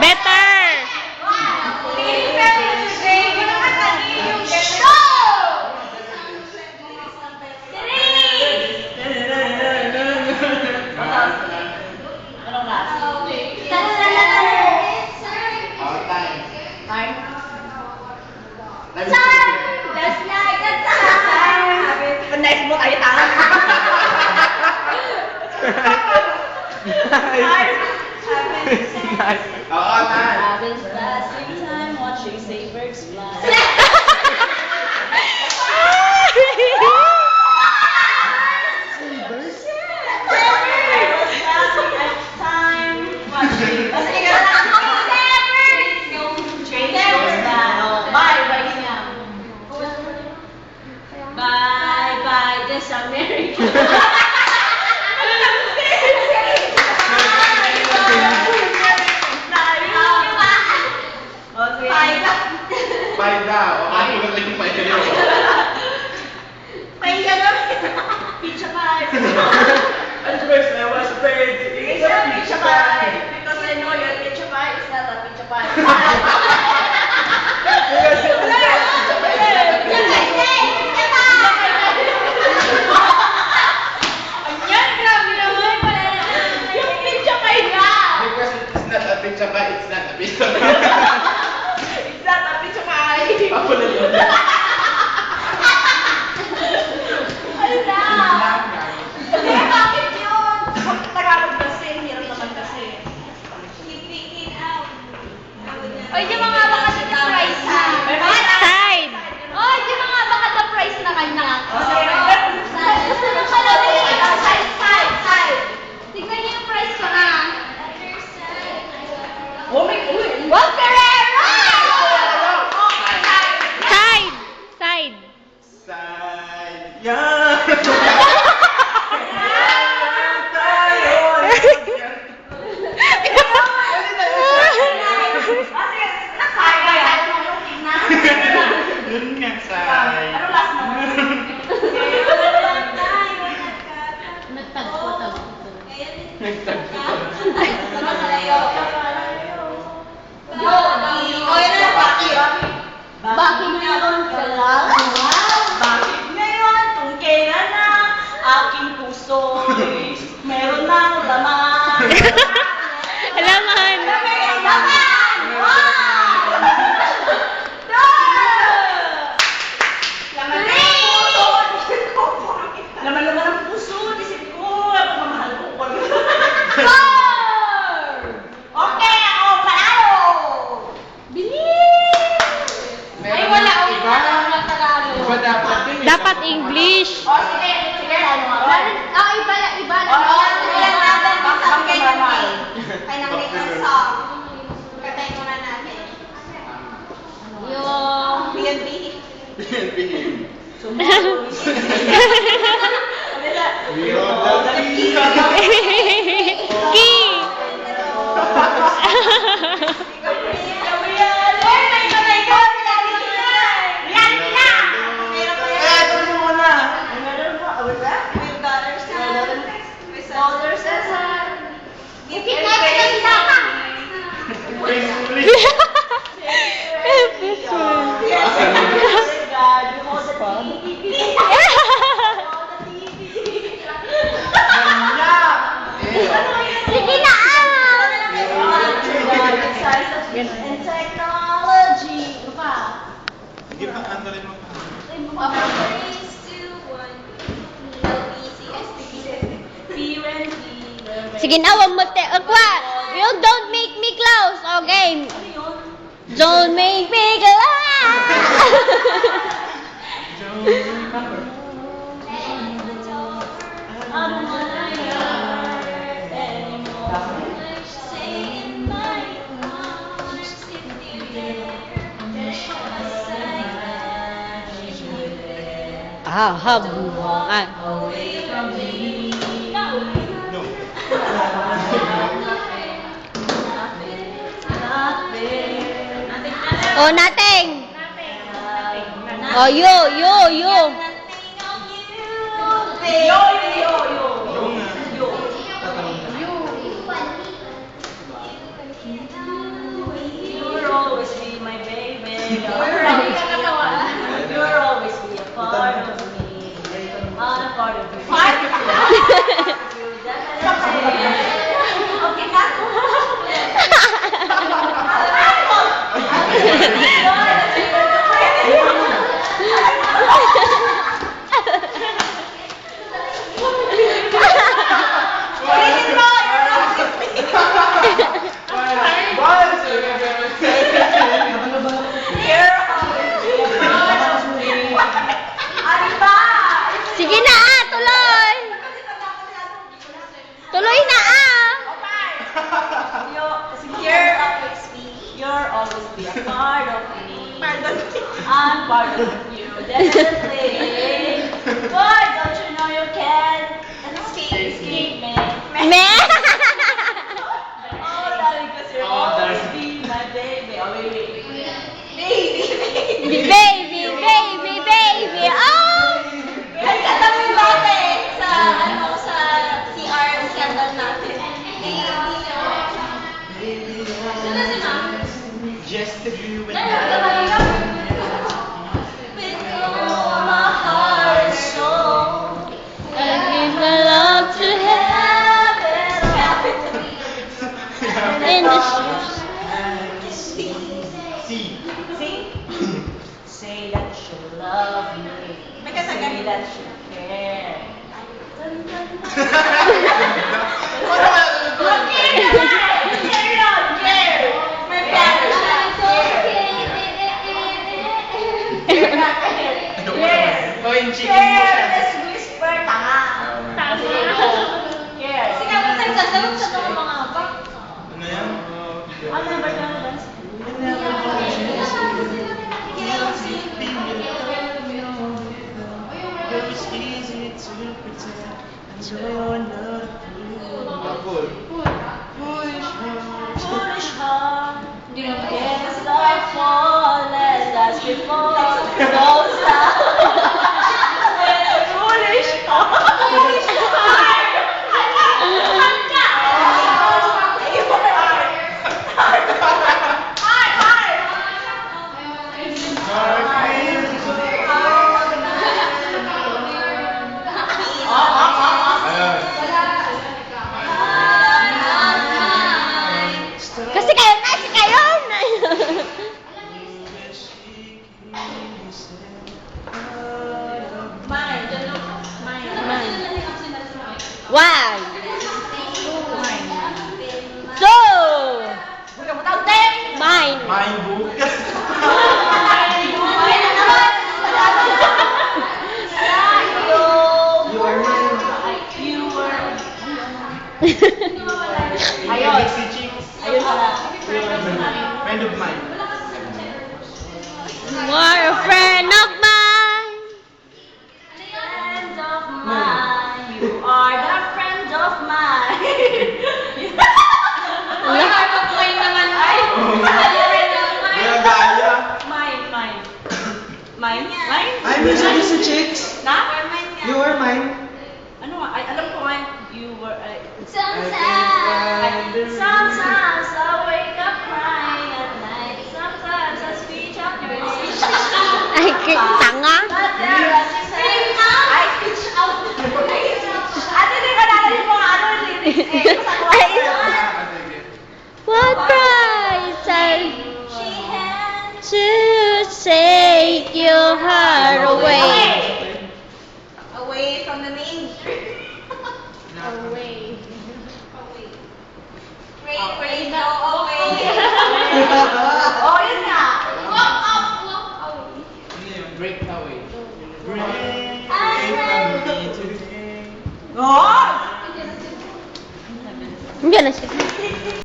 Better! I've been passing time watching sailors fly. Bye bye this America. Bye daw. Ako lang yung bye daw. Pizza pie. At first, I was afraid. It's a pizza pie. Because I know your pizza pie is not a pizza pie. Ayan, grabe naman. Yung pizza pie na. Because it's not a pizza pie, it's not a pizza pie. It's not a pizza pie. Ako na yun. Ano na? Bakit yun? Tagalog kasi, hirap naman kasi. Oy, di mga baka the price na. Side! Oy, di mga baka the price na kanya. Gusto nyo pala side. Tignan niyo yung price ko na. Oh my God. Wow, Ferrero! Side! Side! Side. Yeah! Yun nga, side. Ano last mo? Bakit meron ka lang? Bakit ngayon kung kailan na aking puso meron ng laman? Alaman! Laman! Wow! Laman ng puso! Laman-laman ng puso, isip ko, pagmamahal ko. Okay, ako panalo! Bilis! Ay, wala akong walang Tagalog. Iba dapat yun. Dapat English. O, sige, ano nga ron? Iba na. Oo, sige natin. Sabi kayo ng game. Kaya nang-make ng song. Katayin muna natin. Yung B&B. Key! Sige na! And technology. Ano pa? Sige pa, andalin mo. Sige na, wag mo te... Aqua! You don't make me close, okay? Don't make me habuan. Oh, nothing. Oh, you. Yo. in the C. See? Say that you love me. Say that you care. May plano siya. Yes. O, yung chicken mo siya. Careless whisper, tanga. Care. Sige, ba't nagsasagot sa mga mga apa? Ano yan? Ano ba yan? Apple. Foolish heart. Yes, like flawless as before. Goes down. Foolish heart. Foolish heart. Kasi kayo na, si kayo na. One. Two. Mine. Main bukas. Ayun. Si Chicks. Ayun pala. Friend of mine. More a friend of mine. Friend of mine. You are the friend of mine. Kaya gaya. Mine. Mine? I miss you, Mr. Chicks. Na? You are mine. Ano nga? Ay, alam ko nga. You were... Sometimes. Sometimes I wake up crying at night. Sometimes I speech out your name. Ay, tanga. But there are I speech out. Ate, hindi ka nalalim mo ano yung lyrics eh. Ay, what price She had to take your heart away? away from the main street. Away. Pray, no, away. Oh, yun nga. Walk up away. Break away. I Break from me today. Oh! Hindi na siya.